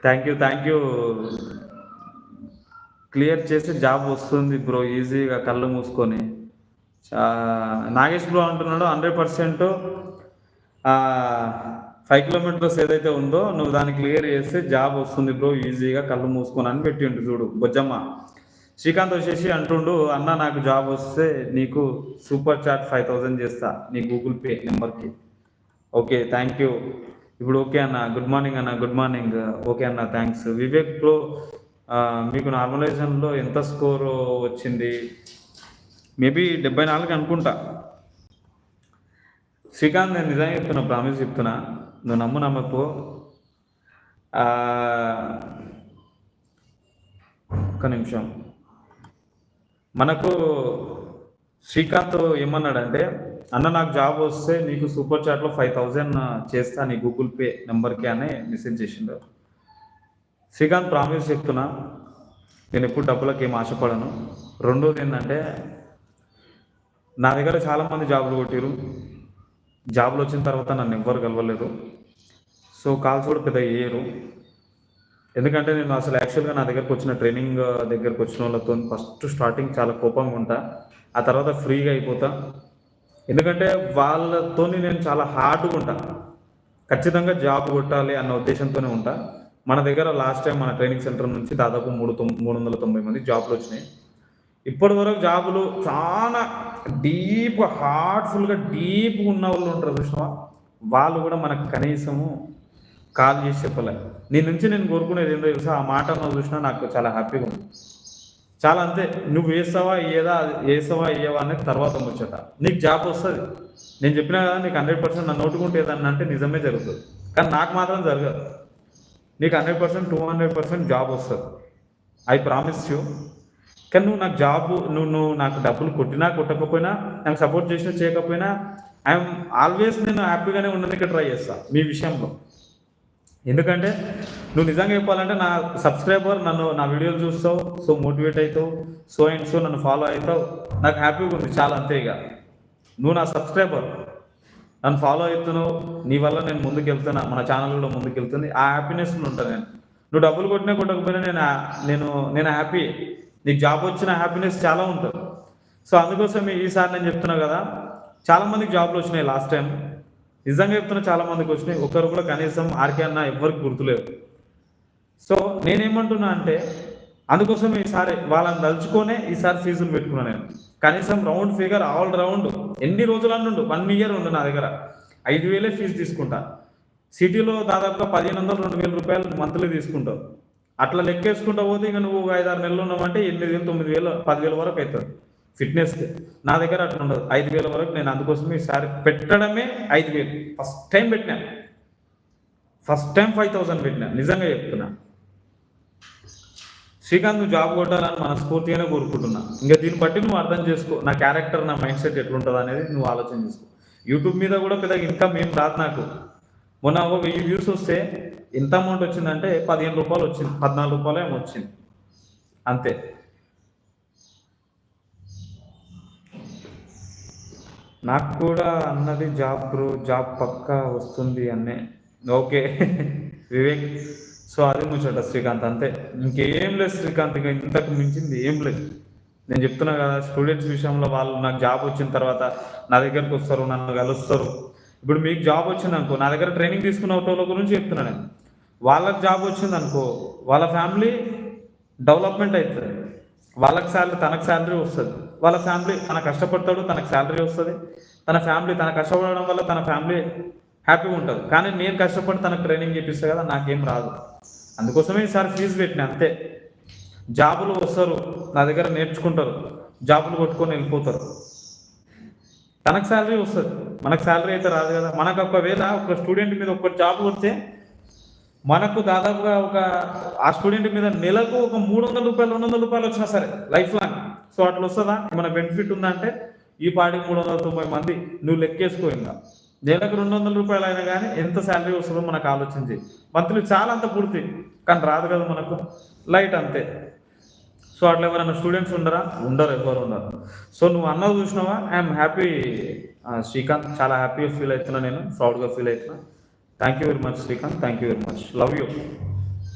Thank you. Clear చేసి job వస్తుంది bro ఈజీగా కళ్ళు మూసుకొని. నాగేష్ బ్రో అంటున్నాడు 100% 5 కిలోమీటర్స్ ఏదైతే ఉందో నువ్వు దాన్ని క్లియర్ చేస్తే జాబ్ వస్తుంది బ్రో ఈజీగా కళ్ళు మూసుకొని అని పెట్టిండు చూడు బొజ్జమ్మ. శ్రీకాంత్ వచ్చేసి అంటుండు, అన్న నాకు జాబ్ వస్తే నీకు సూపర్ చాట్ 5000 చేస్తా నీ గూగుల్ పే నెంబర్కి. Okay, thank you. ఇప్పుడు ఓకే అన్న, గుడ్ మార్నింగ్ అన్న, గుడ్ మార్నింగ్. ఓకే అన్న, థ్యాంక్స్. వివేక్ బ్రో, మీకు నార్మలైజేషన్లో ఎంత స్కోర్ వచ్చింది? మేబీ 74 అనుకుంటా. శ్రీకాంత్, నేను నిజంగా చెప్తున్నా, ప్రామిస్ చెప్తున్నా, నువ్వు నమ్మకు. ఒక్క నిమిషం. మనకు శ్రీకాంత్ ఏమన్నాడంటే, అన్న నాకు జాబ్ వస్తే నీకు సూపర్ చాట్లో 5000 చేస్తా నీ గూగుల్ పే నెంబర్కి అని మెసేజ్ చేసిండు. శ్రీకాంత్, ప్రామిస్ చెప్తున్నా, నేను ఎప్పుడు డబ్బులకు ఏం ఆశపడను. రెండోది ఏంటంటే, నా దగ్గర చాలామంది జాబులు కొట్టిరు, జాబులు వచ్చిన తర్వాత నన్ను ఎవ్వరు కలవలేదు. సో కాల్స్ కూడా పెద్ద వేయరు. ఎందుకంటే నేను అసలు యాక్చువల్గా నా దగ్గరకు వచ్చిన ట్రైనింగ్ దగ్గరకు వచ్చిన వాళ్ళతో ఫస్ట్ స్టార్టింగ్ చాలా కోపంగా ఉంటా, ఆ తర్వాత ఫ్రీగా అయిపోతా. ఎందుకంటే వాళ్ళతో నేను చాలా హార్డ్గా ఉంటా, ఖచ్చితంగా జాబ్ కొట్టాలి అన్న ఉద్దేశంతోనే ఉంటా. మన దగ్గర లాస్ట్ టైం మన ట్రైనింగ్ సెంటర్ నుంచి దాదాపు 390 మంది జాబులు వచ్చినాయి. ఇప్పటి వరకు జాబులు చాలా డీప్ హార్ట్ఫుల్గా డీప్గా ఉన్న వాళ్ళు ఉంటారు చూసినావా, వాళ్ళు కూడా మనకు కనీసము కాల్ చేసి చెప్పలే. నీ నుంచి నేను కోరుకునేది ఏంటో తెలుసా, ఆ మాట నువ్వు చూసినా నాకు చాలా హ్యాపీగా ఉంది. చాలా అంతే, నువ్వు వేస్తావా వేయవా అనేది తర్వాత ముచ్చట. నీకు జాబ్ వస్తుంది, నేను చెప్పినా కదా నీకు 100% నా నోటుకుంటే ఏదన్నా అంటే నిజమే జరుగుతుంది, కానీ నాకు మాత్రం జరగదు. నీకు 100% 200% జాబ్ వస్తుంది, ఐ ప్రామిస్ యూ. కానీ నువ్వు నాకు జాబ్, నువ్వు నాకు డబ్బులు కొట్టినా కొట్టకపోయినా, నాకు సపోర్ట్ చేసినా చేయకపోయినా, ఐఎమ్ ఆల్వేస్ నేను హ్యాపీగానే ఉండడానికి ట్రై చేస్తాను మీ విషయంలో. ఎందుకంటే నువ్వు నిజంగా చెప్పాలంటే నా సబ్స్క్రైబర్, నా వీడియోలు చూస్తావు, సో మోటివేట్ అవుతావు, సో అండ్ సో నన్ను ఫాలో అవుతావు, నాకు హ్యాపీగా ఉంది చాలా, అంతే. ఇక నువ్వు నా సబ్స్క్రైబర్, నన్ను ఫాలో అవుతున్నావు, నీ వల్ల నేను ముందుకు వెళ్తున్నా, మన ఛానల్ కూడా ముందుకు వెళ్తుంది, ఆ హ్యాపీనెస్లో ఉంటాను నేను. నువ్వు డబ్బులు కొట్టినా కొట్టకపోయినా నేను హ్యాపీ. నీకు జాబ్ వచ్చిన హ్యాపీనెస్ చాలా ఉంటుంది. సో అందుకోసం ఈసారి నేను చెప్తున్నా కదా, చాలామందికి జాబ్లు వచ్చినాయి లాస్ట్ టైం, నిజంగా చెప్తున్నా చాలామందికి వచ్చినాయి, ఒకరు కూడా కనీసం ఆర్కే అన్న ఎవరికి గుర్తులేవు. సో నేనేమంటున్నా అంటే, అందుకోసం ఈసారి వాళ్ళని తలుచుకొనే ఈసారి ఫీజులు పెట్టుకున్నాను నేను. కనీసం రౌండ్ ఫిగర్ ఆల్ రౌండ్ ఎన్ని రోజులన్నీ ఉండు, 1 ఇయర్ ఉండు నా దగ్గర, 5000 ఫీజు తీసుకుంటా. సిటీలో దాదాపుగా 1500 2000 రూపాయలు మంత్లీ తీసుకుంటావు. అట్లా లెక్కేసుకుంటా పోతే ఇక నువ్వు 5-6 నెలలు ఉన్నావంటే 8000 9000 10,000 వరకు అవుతుంది ఫిట్నెస్కి. నా దగ్గర అట్లా ఉండదు, 5000 వరకు. నేను అందుకోసం ఈసారి పెట్టడమే 5000. ఫస్ట్ టైం 5000 పెట్టినా, నిజంగా చెప్తున్నా. శ్రీకాంత్, నువ్వు జాబ్ కొట్టాలని మనస్ఫూర్తిగానే కోరుకుంటున్నా. ఇంకా దీన్ని బట్టి నువ్వు అర్థం చేసుకో నా క్యారెక్టర్, నా మైండ్ సెట్ ఎట్లుంటుంది అనేది నువ్వు ఆలోచన చేసుకో. యూట్యూబ్ మీద కూడా పెద్దగా ఇన్కమ్ ఏం రాదు నాకు. మొన్న 1000 వ్యూస్ వస్తే ఎంత అమౌంట్ వచ్చిందంటే 15 రూపాయలు వచ్చింది, 14 రూపాయలు ఏమో వచ్చింది, అంతే. నాకు కూడా అన్నది జాబ్ బ్రో, జాబ్ పక్కా వస్తుంది అన్నే. ఓకే వివేక్, సో అది ముచ్చట శ్రీకాంత్, అంతే. ఇంకేం లేదు శ్రీకాంత్, ఇంకా ఇంతకు మించింది ఏం లేదు. నేను చెప్తున్నా కదా, స్టూడెంట్స్ విషయంలో వాళ్ళు నాకు జాబ్ వచ్చిన తర్వాత నా దగ్గరకు వస్తారు, నన్ను కలుస్తారు. ఇప్పుడు మీకు జాబ్ వచ్చింది అనుకో, నా దగ్గర ట్రైనింగ్ తీసుకున్న వాళ్ళ గురించి చెప్తున్నా నేను. వాళ్ళకి జాబ్ వచ్చింది అనుకో, వాళ్ళ ఫ్యామిలీ డెవలప్మెంట్ అవుతుంది, వాళ్ళకి శాలరీ, తనకు శాలరీ వస్తుంది, వాళ్ళ ఫ్యామిలీ తన కష్టపడతాడు, తనకు శాలరీ వస్తుంది, తన ఫ్యామిలీ తన కష్టపడడం వల్ల తన ఫ్యామిలీ హ్యాపీగా ఉంటుంది. కానీ నేను కష్టపడి తనకు ట్రైనింగ్ చేపిస్తాను కదా, నాకేం రాదు. అందుకోసమే ఈసారి ఫీజు పెట్టిన, అంతే. జాబులు వస్తారు, నా దగ్గర నేర్చుకుంటారు, జాబులు కొట్టుకొని వెళ్ళిపోతారు, తనకు శాలరీ వస్తుంది, మనకు శాలరీ అయితే రాదు కదా. మనకు ఒకవేళ ఒక స్టూడెంట్ మీద ఒక జాబ్ కొడితే మనకు దాదాపుగా ఆ స్టూడెంట్ మీద నెలకు ఒక 300 రూపాయలు 200 రూపాయలు వచ్చినా సరే లైఫ్ లాంగ్. సో అట్లా వస్తుందా, మన బెనిఫిట్ ఉందా అంటే ఈ పాటికి 390 మంది నువ్వు లెక్కేసుకో. ఇంకా నెలకు 200 రూపాయలు అయినా కానీ ఎంత శాలరీ వస్తుందో మనకు ఆలోచించి. మంత్లీ చాలా అంత పూర్తి, కానీ రాదు కదా మనకు, లైట్ అంతే. సో అట్లా ఎవరైనా స్టూడెంట్స్ ఉండరు, ఎవరు ఉండరు. సో నువ్వు అన్నది చూసినావా, ఐఎమ్ హ్యాపీ శ్రీకాంత్, చాలా హ్యాపీగా ఫీల్ అవుతున్నా, నేను ప్రౌడ్గా ఫీల్ అవుతున్నా. Thank you very much Srikanth, thank you very much, love you.